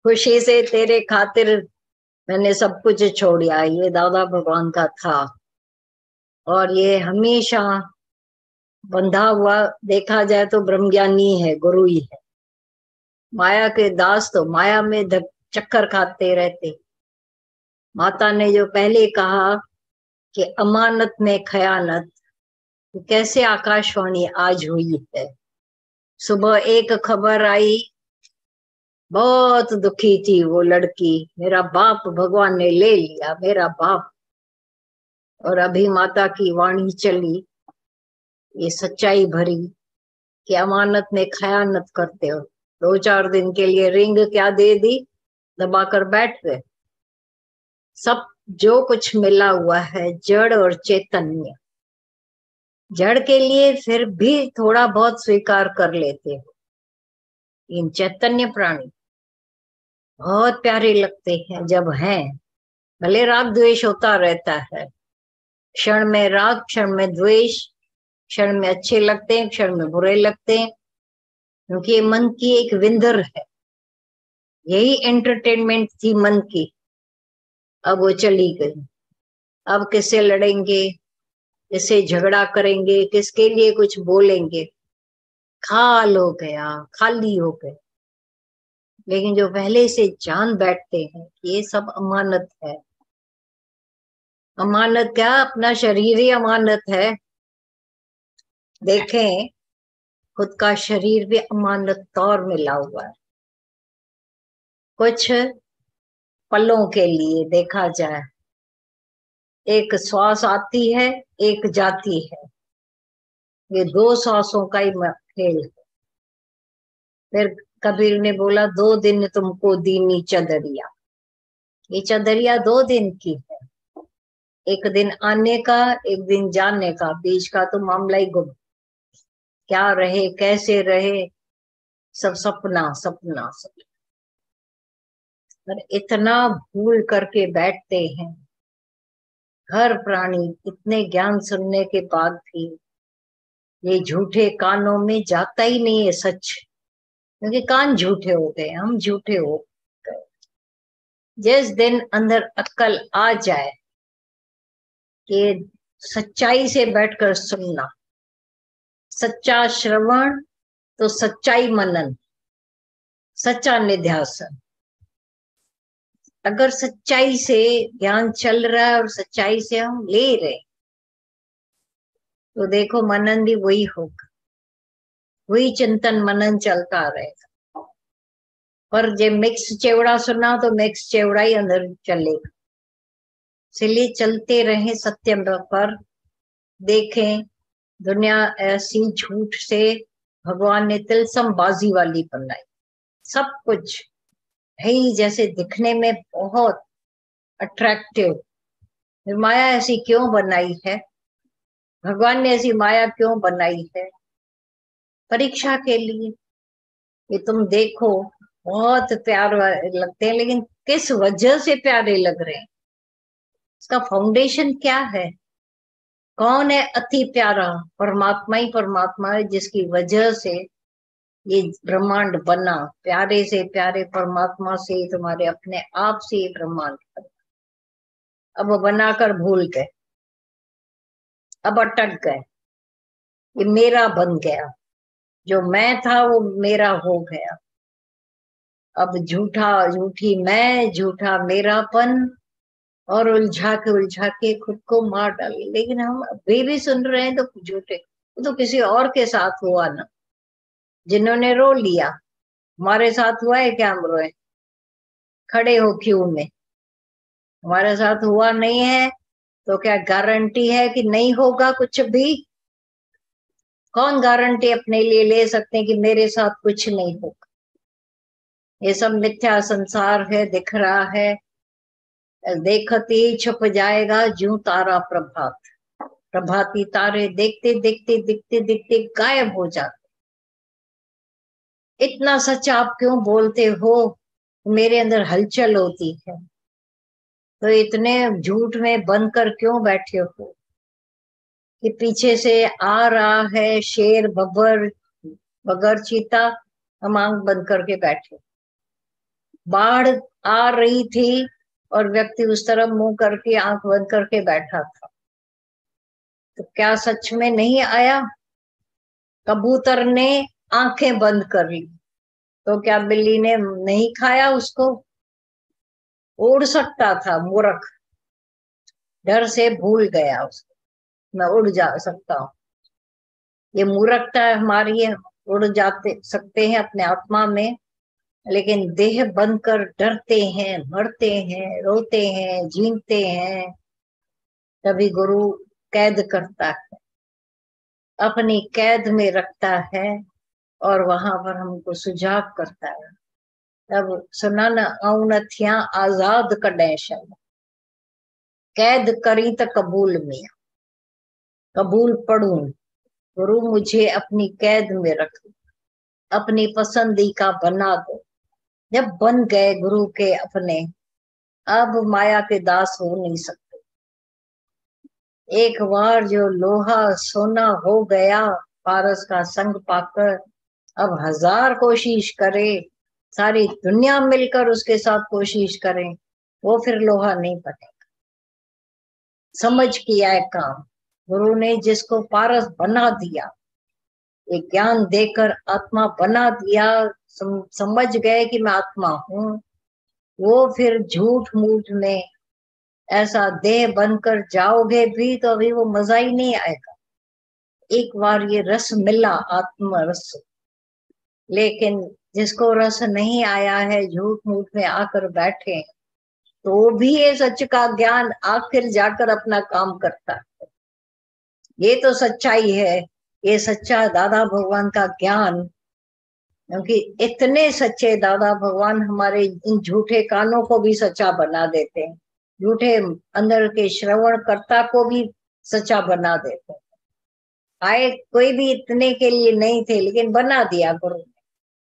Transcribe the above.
खुशी से तेरे खातिर मैंने सब कुछ छोड़ा, ये दादा भगवान का था। और ये हमेशा बंधा हुआ देखा जाए तो ब्रह्मज्ञानी है, गुरु ही है। माया के दास तो माया में चक्कर खाते रहते। माता ने जो पहले कहा कि अमानत में खयानत, तो कैसे आकाशवाणी आज हुई है। सुबह एक खबर आई, बहुत दुखी थी वो लड़की, मेरा बाप भगवान ने ले लिया, मेरा बाप। और अभी माता की वाणी चली, ये सच्चाई भरी कि अमानत में खयानत करते हो। 2-4 दिन के लिए रिंग क्या दे दी, दबाकर बैठ गए। सब जो कुछ मिला हुआ है जड़ और चैतन्य, जड़ के लिए फिर भी थोड़ा बहुत स्वीकार कर लेते हो। इन चैतन्य प्राणी बहुत प्यारे लगते हैं जब हैं। भले राग द्वेष होता रहता है, क्षण में राग, क्षण में द्वेष, क्षण में अच्छे लगते हैं, क्षण में बुरे लगते हैं, क्योंकि ये मन की एक विंदर है। यही एंटरटेनमेंट थी मन की, अब वो चली गई। अब किससे लड़ेंगे, किससे झगड़ा करेंगे, किसके लिए कुछ बोलेंगे। खाल हो गया, खाली हो गए। लेकिन जो पहले से जान बैठते हैं कि ये सब अमानत है। अमानत क्या, अपना शरीर ही अमानत है। देखें, खुद का शरीर भी अमानत तौर मिला हुआ है। कुछ पलों के लिए देखा जाए, एक श्वास आती है, एक जाती है। ये 2 श्वासों का ही खेल है। फिर कबीर ने बोला, 2 दिन तुमको दीनी चदरिया। ये चदरिया 2 दिन की है, एक दिन आने का, एक दिन जाने का। बीच का तो मामला ही गुम। क्या रहे, कैसे रहे, सब सपना सपना सपना। पर इतना भूल करके बैठते हैं हर प्राणी। इतने ज्ञान सुनने के बाद भी ये झूठे कानों में जाता ही नहीं है सच, क्योंकि कान झूठे हो गए, हम झूठे हो गए। जिस दिन अंदर अक्ल आ जाए कि सच्चाई से बैठकर सुनना, सच्चा श्रवण तो सच्चाई मनन, सच्चा निध्यासन। अगर सच्चाई से ज्ञान चल रहा है और सच्चाई से हम ले रहे, तो देखो मनन भी वही होगा, वही चिंतन मनन चलता रहेगा। पर जब मिक्स चेवड़ा सुना तो मिक्स चेवड़ा ही अंदर चलेगा। इसलिए चलते रहे सत्यम पर। देखें, दुनिया ऐसी झूठ से भगवान ने तिलसम बाजी वाली बनाई। सब कुछ है ही जैसे दिखने में बहुत अट्रैक्टिव। माया ऐसी क्यों बनाई है, भगवान ने ऐसी माया क्यों बनाई है? परीक्षा के लिए। ये तुम देखो, बहुत प्यार लगते हैं, लेकिन किस वजह से प्यारे लग रहे हैं, इसका फाउंडेशन क्या है? कौन है अति प्यारा? परमात्मा ही परमात्मा है, जिसकी वजह से ये ब्रह्मांड बना। प्यारे से प्यारे परमात्मा से, तुम्हारे अपने आप से ये ब्रह्मांड बना। अब वो बनाकर भूल गए, अब अटक गए। ये मेरा बन गया, जो मैं था वो मेरा हो गया। अब झूठा झूठी मैं, झूठा मेरापन, और उलझा के खुद को मार डाले। लेकिन हम अभी भी सुन रहे हैं तो झूठे। वो तो किसी और के साथ हुआ ना, जिन्होंने रो लिया। हमारे साथ हुआ है क्या? हम रोए खड़े हो क्यों में? हमारे साथ हुआ नहीं है तो क्या गारंटी है कि नहीं होगा कुछ भी? कौन गारंटी अपने लिए ले सकते हैं कि मेरे साथ कुछ नहीं होगा? ये सब मिथ्या संसार है, दिख रहा है। देखते ही छुप जाएगा ज्यों तारा प्रभात। प्रभाती तारे देखते देखते दिखते दिखते गायब हो जाते। इतना सच आप क्यों बोलते हो? मेरे अंदर हलचल होती है। तो इतने झूठ में बंद कर क्यों बैठे हो कि पीछे से आ रहा है शेर, बब्बर, बगर, चीता, हम आंख बंद करके बैठे। बाढ़ आ रही थी और व्यक्ति उस तरफ मुंह करके आंख बंद करके बैठा था, तो क्या सच में नहीं आया? कबूतर ने आंखें बंद कर ली तो क्या बिल्ली ने नहीं खाया उसको? उड़ सकता था, मूर्ख, डर से भूल गया उसको, मैं उड़ जा सकता हूँ। ये मूर्खता हमारी है, उड़ जाते सकते हैं अपने आत्मा में, लेकिन देह बनकर डरते हैं, मरते हैं, रोते हैं, झींकते हैं। तभी गुरु कैद करता है, अपनी कैद में रखता है और वहां पर हमको सुजाग करता है। तब सुना न आऊं थिया आजाद कॾहिं शल, कैद करी त कबूल में, कबूल पढ़ूं, गुरु मुझे अपनी कैद में रख, अपनी पसंदी का बना दो। जब बन गए गुरु के अपने, अब माया के दास हो नहीं सकते। एक बार जो लोहा सोना हो गया पारस का संग पाकर, अब 1000 कोशिश करे, सारी दुनिया मिलकर उसके साथ कोशिश करें, वो फिर लोहा नहीं बनेगा। समझ किया है काम, गुरु ने जिसको पारस बना दिया, ये ज्ञान देकर आत्मा बना दिया, समझ गए कि मैं आत्मा हूं, वो फिर झूठ मूठ में ऐसा देह बनकर जाओगे भी तो अभी वो मजा ही नहीं आएगा। एक बार ये रस मिला, आत्म रस, लेकिन जिसको रस नहीं आया है, झूठ मूठ में आकर बैठे, तो भी ये सच का ज्ञान आखिर जाकर अपना काम करता है। ये तो सच्चाई है, ये सच्चा दादा भगवान का ज्ञान, क्योंकि इतने सच्चे दादा भगवान हमारे इन झूठे कानों को भी सच्चा बना देते हैं, झूठे अंदर के श्रवण कर्ता को भी सच्चा बना देते हैं। आए कोई भी इतने के लिए नहीं थे, लेकिन बना दिया गुरु ने।